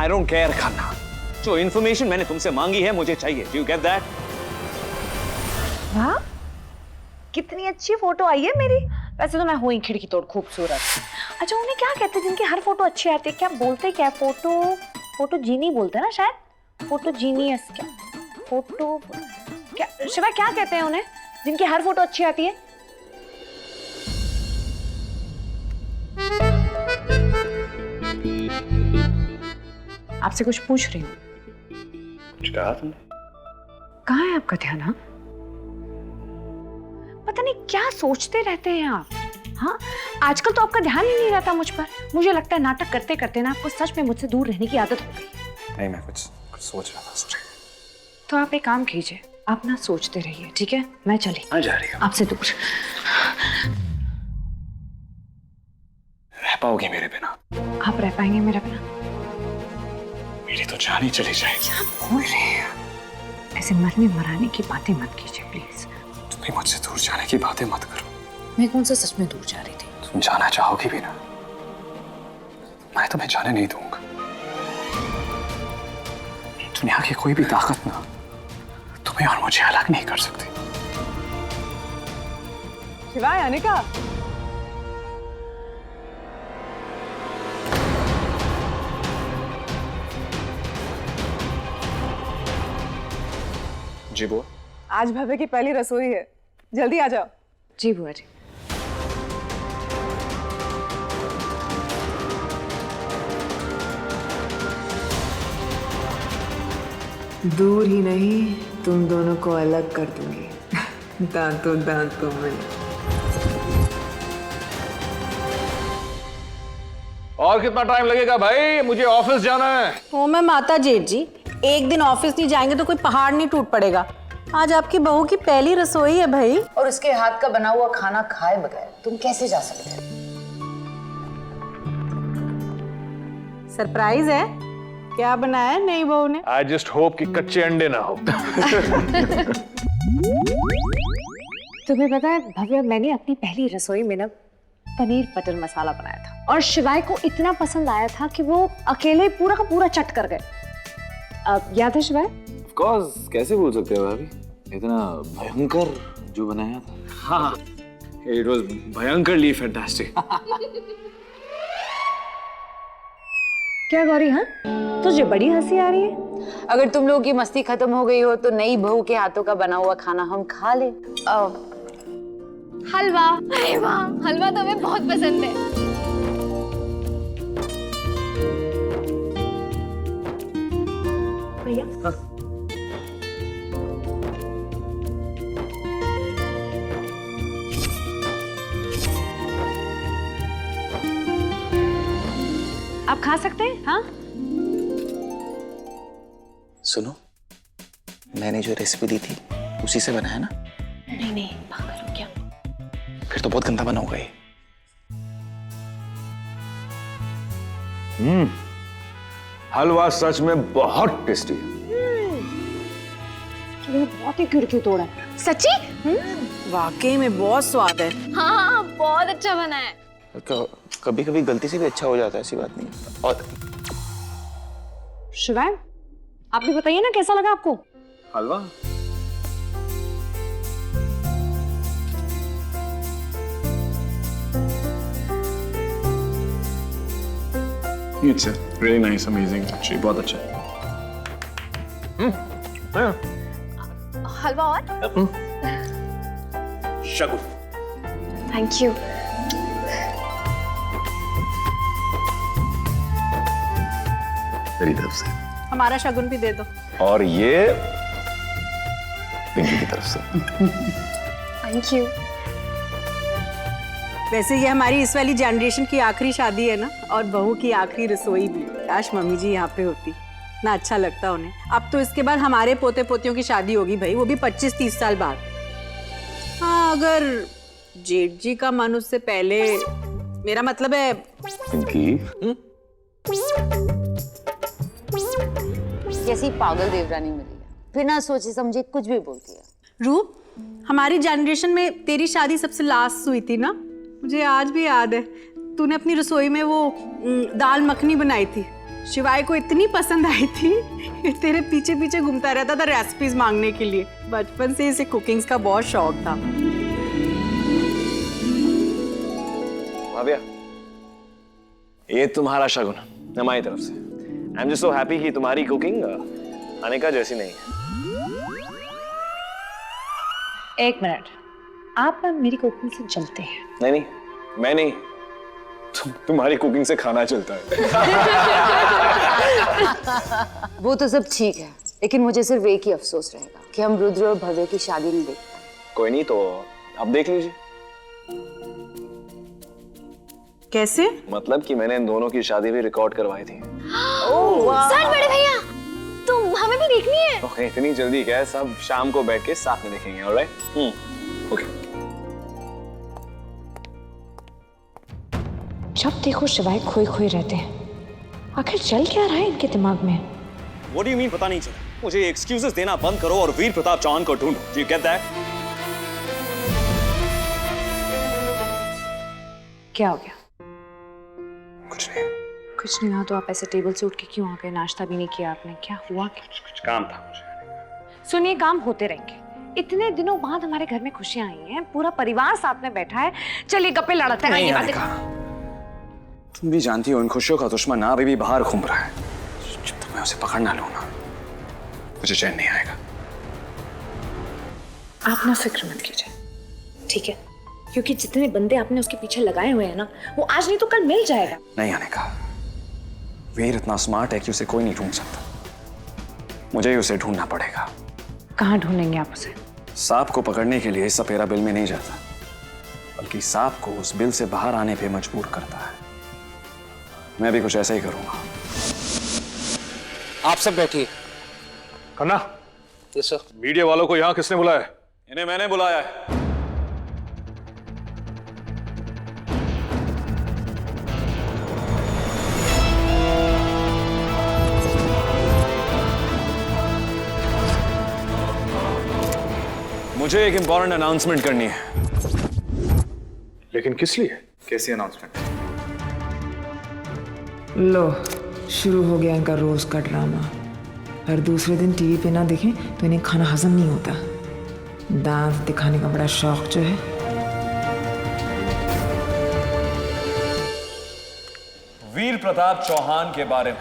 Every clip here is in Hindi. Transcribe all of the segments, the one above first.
I don't care Khanna. जो इन्फॉर्मेशन मैंने तुमसे मांगी है मुझे चाहिए। Do you get that? वाह, कितनी अच्छी फोटो आई है मेरी। वैसे तो मैं हुई खिड़की तोड़ खूबसूरत। अच्छा, उन्हें क्या कहते हैं जिनकी हर फोटो अच्छी आती है? क्या बोलते, क्या फोटो जीनी बोलते हैं ना शायद। फोटो जीनियस, क्या फोटो, क्या शिवा क्या कहते हैं उन्हें जिनकी हर फोटो अच्छी आती है? आपसे कुछ पूछ रही हूँ। कुछ कहा तुमने? कहाँ है आपका ध्यान? हाँ, पता नहीं क्या सोचते रहते हैं आप। हाँ, आजकल तो आपका ध्यान ही नहीं रहता मुझ पर। मुझे लगता है नाटक करते करते ना आपको सच में मुझसे दूर रहने की आदत हो गई। नहीं, मैं कुछ सोच रहा था। सॉरी। तो आप एक काम कीजिए, आप ना सोचते रहिए, ठीक है? मैं चली। कहाँ जा रही हो? आपसे दूर। रह पाओगे मेरे बिना? आप रह पाएंगे मेरे बिना? मेरी तो जान ही चली जाएगी। क्या बोल रहे हैं? ऐसे मरने मराने की बातें मत कीजिए प्लीज। तुम भी मुझसे दूर जाने की बातें मत करो। मैं कौन सा सच में दूर जा रही थी? तुम जाना चाहोगी भी ना, मैं तुम्हें जाने नहीं दूंगा। दुनिया की कोई भी ताकत ना तुम्हें और मुझे अलग नहीं कर सकती। शिवाय, अनिका, जी बुआ। आज भव्य की पहली रसोई है, जल्दी आ जाओ। जी बुआ जी। दूर ही नहीं, तुम दोनों को अलग कर दूंगी दांतों में। और कितना टाइम लगेगा भाई? मुझे ऑफिस जाना है। ओ मैं माता जेठ जी, एक दिन ऑफिस नहीं जाएंगे तो कोई पहाड़ नहीं टूट पड़ेगा। आज आपकी बहू की पहली रसोई है भाई। और उसके हाथ का बना हुआ खाना खाए बगैर तुम कैसे जा सकते हो? सरप्राइज है? क्या बनाया है नई बहू ने? आई जस्ट होप कि कच्चे अंडे ना हो। तुम्हें पता है भव्य, मैंने अपनी पहली रसोई में ना पनीर बटर मसाला बनाया था और शिवाय को इतना पसंद आया था कि वो अकेले पूरा का पूरा चट कर गए। याद है शिवाय? Of course, कैसे भूल सकते हो भाभी? इतना भयंकर जो बनाया था। हाँ, it was भयंकरली फैंटास्टिक। क्या गौरी? हाँ, तुझे बड़ी हंसी आ रही है। अगर तुम लोगों की मस्ती खत्म हो गई हो तो नई बहू के हाथों का बना हुआ खाना हम खा ले। हलवा। अरे वाह, हलवा तो हमें बहुत पसंद है। भैया, आप खा सकते हैं। हाँ, सुनो, मैंने जो रेसिपी दी थी उसी से बनाया ना? नहीं नहीं, पागल हो क्या? फिर तो बहुत गंदा बना होगा ये। हलवा सच में बहुत टेस्टी है। तुम्हें बहुत ही खिड़की तोड़ा है। सच्ची? वाकई में बहुत स्वाद है। हाँ हाँ, बहुत अच्छा बना है। कभी कभी गलती से भी अच्छा हो जाता है, ऐसी बात नहीं। और शिवाय, आप भी बताइए ना कैसा लगा आपको? हलवा? It's really nice, amazing, actually, बहुत अच्छा। हलवा और? शगुन। Thank you. मेरी तरफ से। हमारा शगुन भी दे दो। और ये पिंकी की तरफ से। Thank you. वैसे ये हमारी इस वाली जनरेशन की आखिरी शादी है ना, और बहू की आखिरी रसोई भी। काश मम्मी जी यहाँ पे होती, ना अच्छा लगता उन्हें। अब तो इसके बाद हमारे पोते पोतियों की शादी होगी भाई, वो भी 25-30 साल बाद। हाँ, अगर जेठ जी का मन उससे पहले, मेरा मतलब है पिंकी। कैसी पागल देवरानी मिली है, बिना सोचे समझे कुछ भी बोलती है। रूप, हमारी जनरेशन में तेरी शादी सबसे लास्ट हुई थी ना, मुझे आज भी याद है। तूने अपनी रसोई में वो दाल मखनी बनाई थी, शिवाय को इतनी पसंद आई थी कि तेरे पीछे पीछे घूमता रहता था रेसिपीज मांगने के लिए। बचपन से इसे कुकिंग्स का बहुत शौक था। भाभिया, ये तुम्हारा शगुन हमारी तरफ से। I am just so happy कि तुम्हारी कुकिंग अनिका जैसी नहीं है। एक मिनट, आप ना मेरी कुकिंग से जलते हैं। नहीं नहीं, मैं नहीं, तुम्हारी कुकिंग से खाना चलता है। वो तो सब ठीक है, लेकिन मुझे सिर्फ एक ही अफसोस रहेगा कि हम रुद्र और भव्य की शादी नहीं देख पाए। कोई नहीं, तो अब देख लीजिए। कैसे? मतलब कि मैंने इन दोनों की शादी भी रिकॉर्ड करवाई थी। सच बड़े भैया, तो हमें भी देखनी है। ओके, इतनी जल्दी क्या है, सब शाम को बैठ के साथ में देखेंगे। ऑलराइट? ओके। जब देखो शिवाय खोए खोए रहते हैं। आखिर चल क्या रहा है इनके दिमाग में? What do you mean पता नहीं चला? मुझे एक्सक्यूजेस देना बंद करो और वीर प्रताप चौहान को ढूंढो। Do you get that? क्या हो गया? कुछ नहीं। कुछ नहीं हुआ तो आप ऐसे टेबल से उठ के क्यों आ गए? नाश्ता भी नहीं किया आपने, क्या हुआ? कुछ काम था मुझे। सुनिए, काम होते रहेंगे। इतने दिनों बाद हमारे घर में खुशियां आई हैं, पूरा परिवार साथ में बैठा है। चलिए गप्पे लड़ाते हैं। नहीं अनिका, तुम भी जानती हो इन खुशियों का दुश्मन ना अभी भी बाहर घूम रहा है। जब तक मैं उसे पकड़ ना लूं ना, मुझे चैन नहीं आएगा। आप ना फिक्र मत कीजिए, ठीक है? क्योंकि जितने बंदे आपने उसके पीछे लगाए हुए हैं ना, वो आज नहीं तो कल मिल जाएगा। नहीं अनिका, वीर इतना स्मार्ट है कि उसे कोई नहीं ढूंढ सकता। मुझे ही उसे ढूंढना पड़ेगा। कहाँ ढूंढेंगे आप उसे? सांप को पकड़ने के लिए सपेरा बिल में नहीं जाता, बल्कि सांप को उस बिल से बाहर आने पे मजबूर करता है। मैं भी कुछ ऐसा ही करूंगा। आप सब बैठिए। Khanna, yes sir. मीडिया वालों को यहाँ किसने बुलाया है? इन्हें मैंने बुलाया है। मुझे एक इंपॉर्टेंट अनाउंसमेंट करनी है। लेकिन किस लिए? कैसी अनाउंसमेंट? लो, शुरू हो गया इनका रोज का ड्रामा। हर दूसरे दिन टीवी पे ना देखें तो इन्हें खाना हजम नहीं होता। दांत दिखाने का बड़ा शौक जो है। वीर प्रताप चौहान के बारे में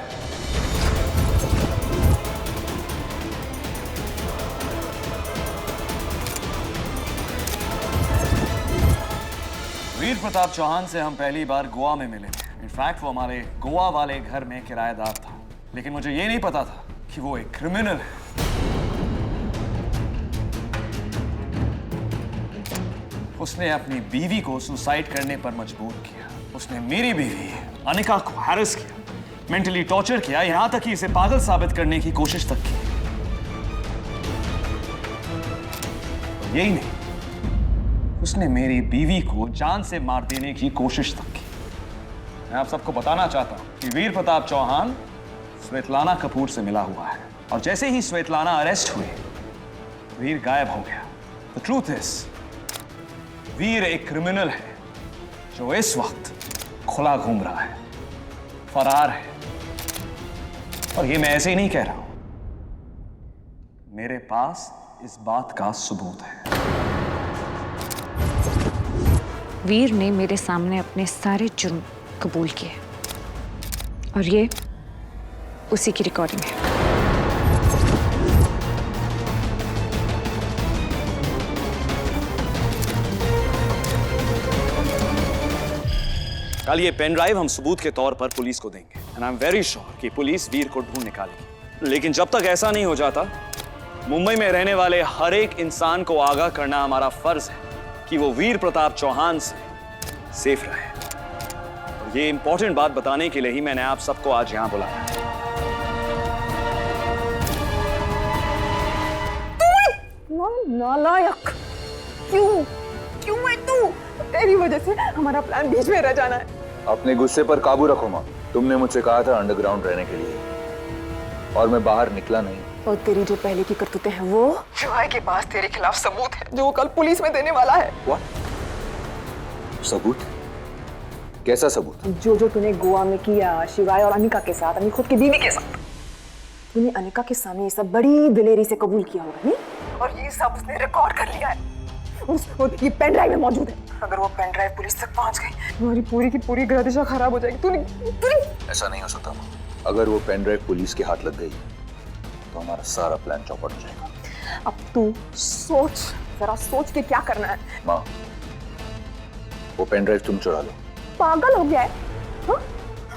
वीर प्रताप चौहान से हम पहली बार गोवा में मिले थे। इनफैक्ट वो हमारे गोवा वाले घर में किराएदार था, लेकिन मुझे ये नहीं पता था कि वो एक क्रिमिनल है। उसने अपनी बीवी को सुसाइड करने पर मजबूर किया। उसने मेरी बीवी अनिका को हैरेस किया, मेंटली टॉर्चर किया, यहां तक कि इसे पागल साबित करने की कोशिश तक की। यही नहीं, उसने मेरी बीवी को जान से मार देने की कोशिश तक की। मैं आप सबको बताना चाहता हूं कि वीर प्रताप चौहान स्वेतलाना कपूर से मिला हुआ है, और जैसे ही स्वेतलाना अरेस्ट हुई, वीर गायब हो गया। द ट्रूथ इज, वीर एक क्रिमिनल है जो इस वक्त खुला घूम रहा है, फरार है। और ये मैं ऐसे ही नहीं कह रहा हूं, मेरे पास इस बात का सबूत है। वीर ने मेरे सामने अपने सारे जुर्म कबूल किए, और ये उसी की रिकॉर्डिंग है। कल ये पेन ड्राइव हम सबूत के तौर पर पुलिस को देंगे, and I am very sure कि पुलिस वीर को ढूंढ निकालेगी। लेकिन जब तक ऐसा नहीं हो जाता, मुंबई में रहने वाले हर एक इंसान को आगाह करना हमारा फर्ज है कि वो वीर प्रताप चौहान से सेफ रहे। और ये इंपॉर्टेंट बात बताने के लिए ही मैंने आप सबको आज यहां बुलाया। नालायक! क्यों है तू? तेरी वजह से हमारा प्लान बीच में रह जाना है। अपने गुस्से पर काबू रखो माँ। तुमने मुझसे कहा था अंडरग्राउंड रहने के लिए, और मैं बाहर निकला नहीं। और तेरी जो पहले की करतूतें हैं वो शिवाय के पास तेरे खिलाफ सबूत है जो वो कल पुलिस में देने वाला है। What? सबूत? कैसा सबूत? जो जो तूने गोवा में किया शिवाय और अनिका के साथ, अपनी खुद की बीवी के साथ, तूने अनिका के सामने ये सब बड़ी दिलेरी से कबूल किया होगा नहीं? और ये सब उसने रिकॉर्ड कर लिया है। और ये पेन ड्राइव में मौजूद है। अगर वो पेन ड्राइव पुलिस तक पहुंच गई, तुम्हारी पूरी की पूरी ग्रह खराब हो जाएगी। तूने ऐसा नहीं हो सकता माँ। अगर वो पेन ड्राइव पुलिस के हाथ लग गई तो हमारा सारा प्लान चौपट हो जाएगा। अब तू सोच, जरा सोच के क्या करना है। माँ, वो पेन ड्राइव तुम चुरा लो। पागल हो गया है हा?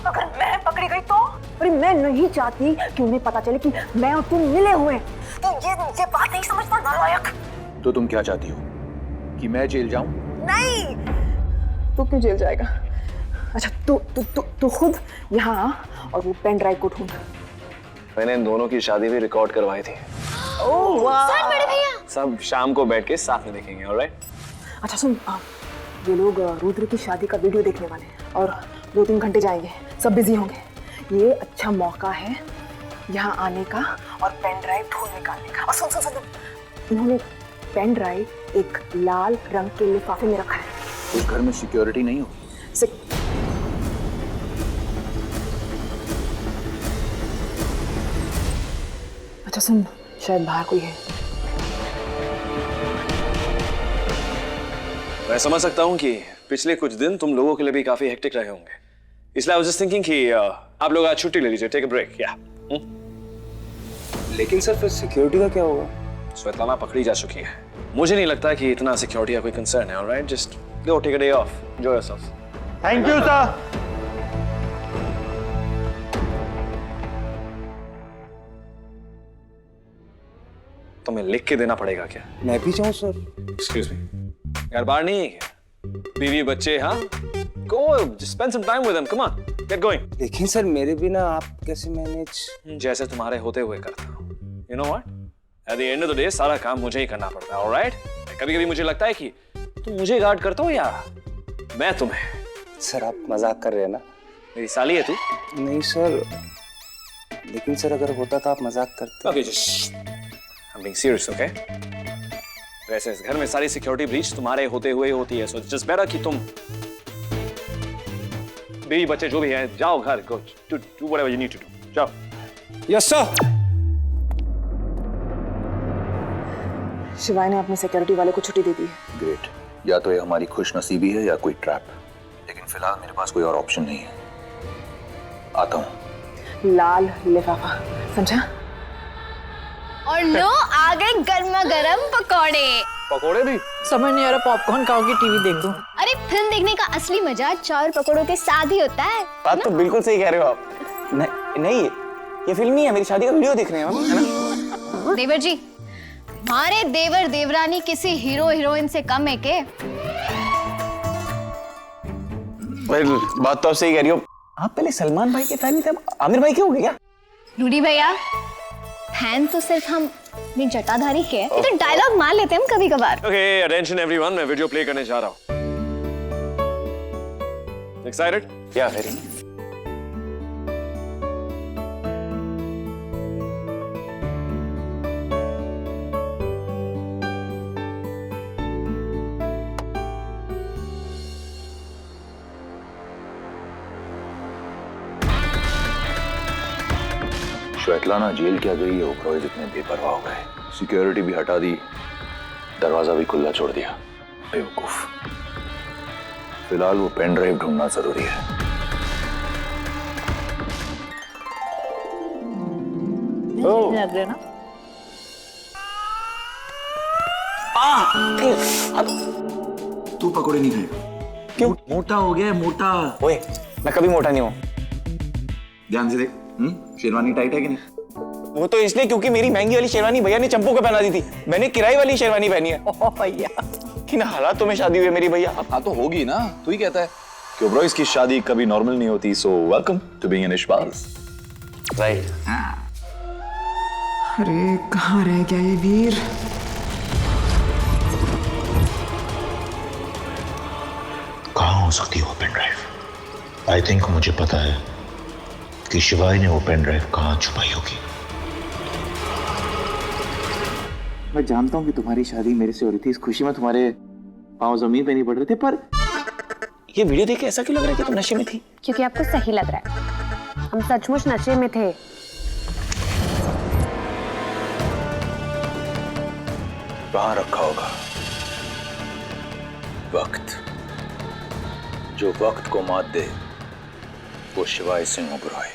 अगर मैं पकड़ी गई तो? अरे मैं नहीं चाहती कि उन्हें पता चले कि मैं और तुम मिले हुए। तो ये बात नहीं समझता नालायक। तो तुम क्या चाहती हो कि मैं जेल जाऊं? नहीं, तू क्यों जेल जाएगा? अच्छा तू खुद यहाँ आ और वो पेन ड्राइव को ढूंढ। मैंने इन दोनों की शादी भी रिकॉर्ड करवाई थी। ओह वाह। सर बड़े भैया सब शाम को बैठ के साथ में देखेंगे, ऑलराइट? अच्छा सुन, ये लोग रुद्र की शादी का वीडियो देखने वाले हैं और 2-3 घंटे जाएंगे, सब बिजी होंगे। ये अच्छा मौका है यहाँ आने का और पेन ड्राइव ढूंढ निकालने का। और सुन, इन्होंने पेन ड्राइव एक लाल रंग के लिफाफे में रखा है। उस घर में सिक्योरिटी नहीं होगी? अच्छा सुन, शायद बाहर कोई है। मैं समझ सकता हूँ कि पिछले कुछ दिन तुम लोगों के लिए भी काफी हेक्टिक रहे होंगे, इसलिए आई वाज जस्ट थिंकिंग कि आप लोग आज छुट्टी ले लीजिए, टेक अ ब्रेक। या लेकिन सर फिर सिक्योरिटी का क्या होगा? श्वेतलाना पकड़ी जा चुकी है। मुझे नहीं लगता कि इतना सिक्योरिटी का कोई कंसर्न है। Alright, just go take a day off, enjoy yourself. Thank you sir. तुम्हें लिख के देना पड़ेगा क्या? मैं भी जाऊं सर? एक्सक्यूज मी, घर बार नहीं है क्या? बीवी बच्चे, हाँ? Go, spend some time with them. Come on, get going. लेकिन सर मेरे बिना आप कैसे मैनेज? जैसे तुम्हारे होते हुए करता हूँ। You know what? At the end of the day, सारा काम मुझे ही करना पड़ता है, alright? कभी-कभी मुझे लगता है कि तुम मुझे गार्ड करते हो या मैं तुम्हें। सर आप मजाक कर रहे हैं ना? मेरी साली है तू? नहीं सर, लेकिन सर अगर होता तो आप मजाक करते। Okay, just I'm being serious, okay? वैसे इस घर में सारी सिक्योरिटी ब्रीच तुम्हारे होते हुए होती है, so it's just better कि तुम बीवी बच्चे जो भी हैं जाओ घर, go do whatever you need to do. जाओ। Yes sir. शिवाय ने अपने सिक्योरिटी वाले को छुट्टी दे दी है। ग्रेट। या तो ये हमारी खुशनसीबी है या कोई ट्रैप, लेकिन फिलहाल मेरे पास कोई और ऑप्शन नहीं है। आता हूँ। लाल लिफाफा, समझा? और लो आ गए गर्मा गर्म पकौड़े। पकौड़े भी? समझ नहीं आ रहा, पॉपकॉर्न खाओगे टीवी देख दो। अरे फिल्म देखने का असली मजा चार पकौड़ों के साथ ही होता है। बात तो बिल्कुल सही कह रहे हो आप। नहीं ये फिल्म नहीं है, मेरी शादी का वीडियो देख रहे हैं हम, है ना? देवर जी, हमारे देवर देवरानी किसी हीरो हीरोइन से कम है के? बात तो आप सही कह रही हो। आप पहले सलमान भाई के फैन थे, अब आमिर भाई के हो गए क्या? रूडी भैया, फैन तो सिर्फ हम अपनी जटाधारी के हैं, तो डायलॉग मार लेते हैं हम कभी कभार। Okay, attention everyone, मैं वीडियो प्ले करने जा रहा हूँ। Excited? Yeah, very. Svetlana jail क्या गई है, ओबरॉय इतने बेपरवाह हो गए। सिक्योरिटी भी हटा दी, दरवाजा भी खुला छोड़ दिया। बेवकूफ। फिलहाल वो पेन ड्राइव ढूंढना जरूरी है। लग रहा ना? तू पकौड़े नहीं खाएगा? क्यों? मोटा हो गया है, मोटा। ओए, मैं कभी मोटा नहीं हूँ। ध्यान से देख, शेरवानी टाइट है कि नहीं? वो तो इसलिए क्योंकि मेरी महंगी वाली शेरवानी भैया ने चंपू को पहना दी थी, मैंने किराए वाली शेरवानी पहनी है। ओह भैया, किन हालातों में शादी हुई मेरी भैया। हाँ तो होगी ना, तू ही कहता है कि ओबरॉय की शादी कभी नॉर्मल नहीं होती। So welcome to being an Ishqbaaz. Right. अरे कहाँ रह गया ये वीर? कहाँ हो सकती है वो पेन ड्राइव? आई थिंक मुझे पता है कि शिवाय ने वो पेन ड्राइव कहाँ छुपाई होगी। मैं जानता हूँ कि तुम्हारी शादी मेरे से हो रही थी, इस खुशी में तुम्हारे पाँव जमीन पे नहीं पड़ रहे थे, पर ये वीडियो देख के ऐसा क्यों लग रहा है कि तुम नशे में थी? क्योंकि आपको सही लग रहा है, हम सचमुच नशे में थे। वहां रखा होगा वक्त। जो वक्त को मात दे वो शिवाय सिंह ओबरॉय,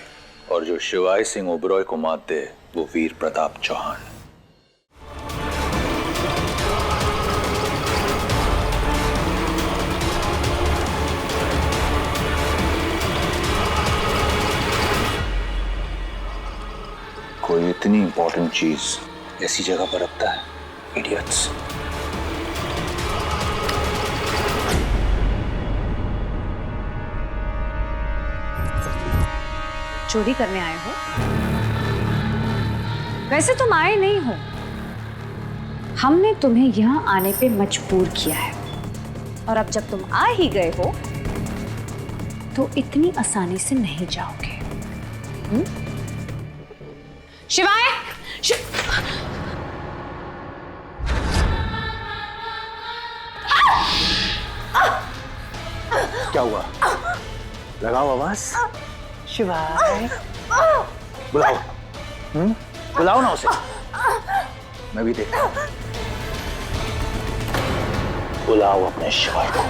और जो शिवाय सिंह ओबरॉय को मात दे वो वीर प्रताप चौहान। कोई इतनी इंपॉर्टेंट चीज ऐसी जगह पर रखता है, इडियट्स। चोरी करने आए हो? वैसे तुम आए नहीं हो, हमने तुम्हें यहाँ आने पे मजबूर किया है। और अब जब तुम आ ही गए हो तो इतनी आसानी से नहीं जाओगे। शिवाय, क्या हुआ? लगाओ आवाज। शिवाय, बुलाओ। बुलाओ ना उसे, मैं भी देखता हूं। बुलाओ अपने शिवाय को।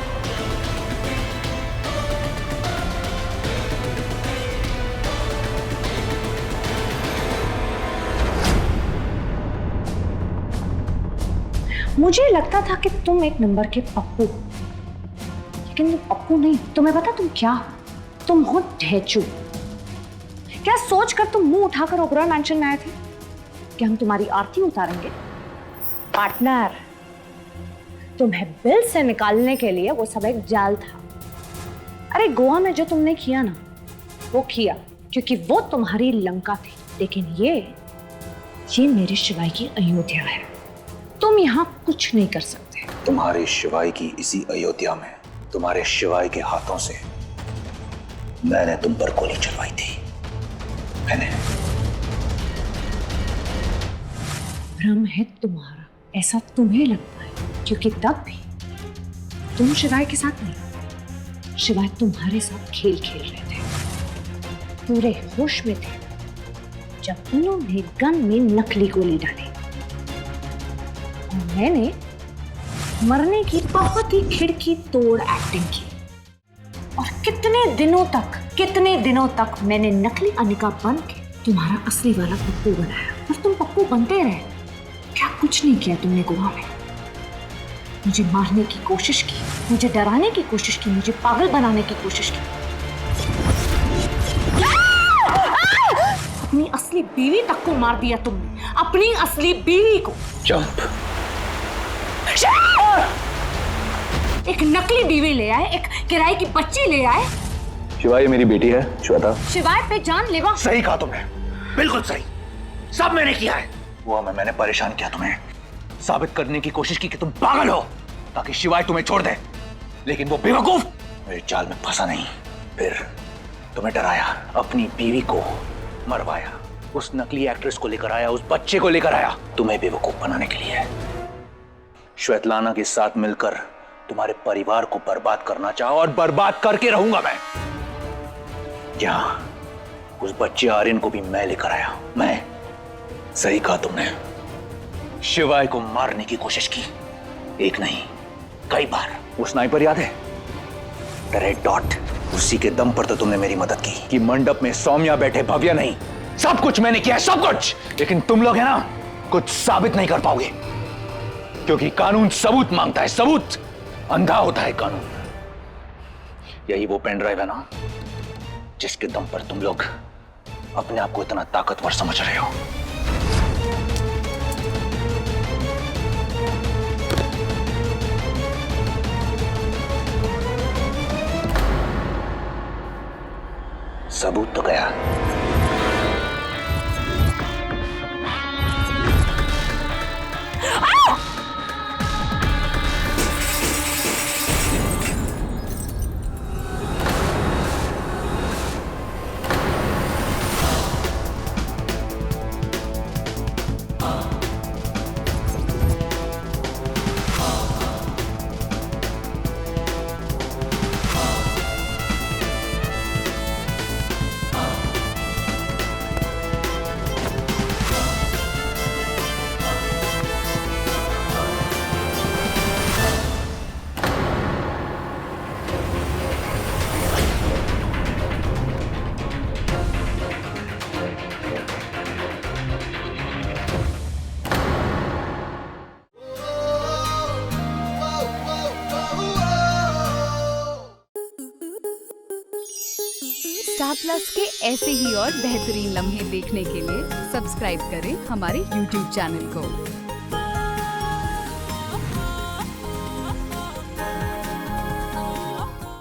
मुझे लगता था कि तुम एक नंबर के पप्पू, लेकिन तुम पप्पू नहीं। तुम्हें पता तुम क्या हो? तुम हो ढेचू। क्या सोचकर तुम मुंह उठाकर ओबरॉय मैंशन में आए थे कि हम तुम्हारी आरती उतारेंगे? पार्टनर, तुम्हें बिल से निकालने के लिए वो सब एक जाल था। अरे गोवा में जो तुमने किया ना, वो किया क्योंकि वो तुम्हारी लंका थी, लेकिन ये मेरे शिवाय की अयोध्या है। तुम यहाँ कुछ नहीं कर सकते। तुम्हारे शिवाय की इसी अयोध्या में तुम्हारे शिवाय के हाथों से मैंने तुम पर गोली चलवाई थी। मैंने। भ्रम है तुम्हारा, ऐसा तुम्हें लगता है, क्योंकि तब भी तुम शिवाय के साथ नहीं, शिवाय तुम्हारे साथ खेल खेल रहे थे। पूरे होश में थे जब उन्होंने गन में नकली गोली डाली और मैंने मरने की बहुत ही खिड़की तोड़ एक्टिंग की। और कितने दिनों तक मैंने नकली अनिका बन के तुम्हारा असली वाला पप्पू बनाया, और तुम पप्पू बनते रहे। क्या कुछ नहीं किया तुमने गोवा में? मुझे मारने की कोशिश की, मुझे डराने की कोशिश की, मुझे पागल बनाने की कोशिश की। अपनी असली बीवी तक को मार दिया तुमने, अपनी असली बीवी को। जंप। एक नकली बीवी ले आए, एक किराए की बच्ची ले आए। शिवाय मेरी बेटी है श्वेता। शिवाय पे जानलेवा। सही कहा तुमने, बिल्कुल सही। सब मैंने किया है। वो मैंने परेशान किया तुम्हें, साबित करने की कोशिश की कि तुम पागल हो ताकि शिवाय तुम्हें छोड़ दे, लेकिन वो बेवकूफ मेरे जाल में फंसा नहीं। फिर तुम्हें डराया, अपनी बीवी को मरवाया, उस नकली एक्ट्रेस को लेकर आया, उस बच्चे को लेकर आया तुम्हें बेवकूफ बनाने के लिए। श्वेतलाना के साथ मिलकर तुम्हारे परिवार को बर्बाद करना चाहा और बर्बाद करके रहूंगा मैं। यहां उस बच्चे आर्यन को भी मैं लेकर आया। मैं। सही कहा तुमने, शिवाय को मारने की कोशिश की, एक नहीं कई बार। वो स्नाइपर याद है? रेड डॉट, उसी के दम पर तो तुमने मेरी मदद की कि मंडप में सौम्या बैठे, भव्या नहीं। सब कुछ मैंने किया है, सब कुछ। लेकिन तुम लोग है ना, कुछ साबित नहीं कर पाओगे, क्योंकि कानून सबूत मांगता है। सबूत। अंधा होता है कानून। यही वो पेन ड्राइव है ना, जिसके दम पर तुम लोग अपने आप को इतना ताकतवर समझ रहे हो। सबूत तो गया। प्लस के ऐसे ही और बेहतरीन लम्हे देखने के लिए सब्सक्राइब करें हमारे YouTube चैनल को।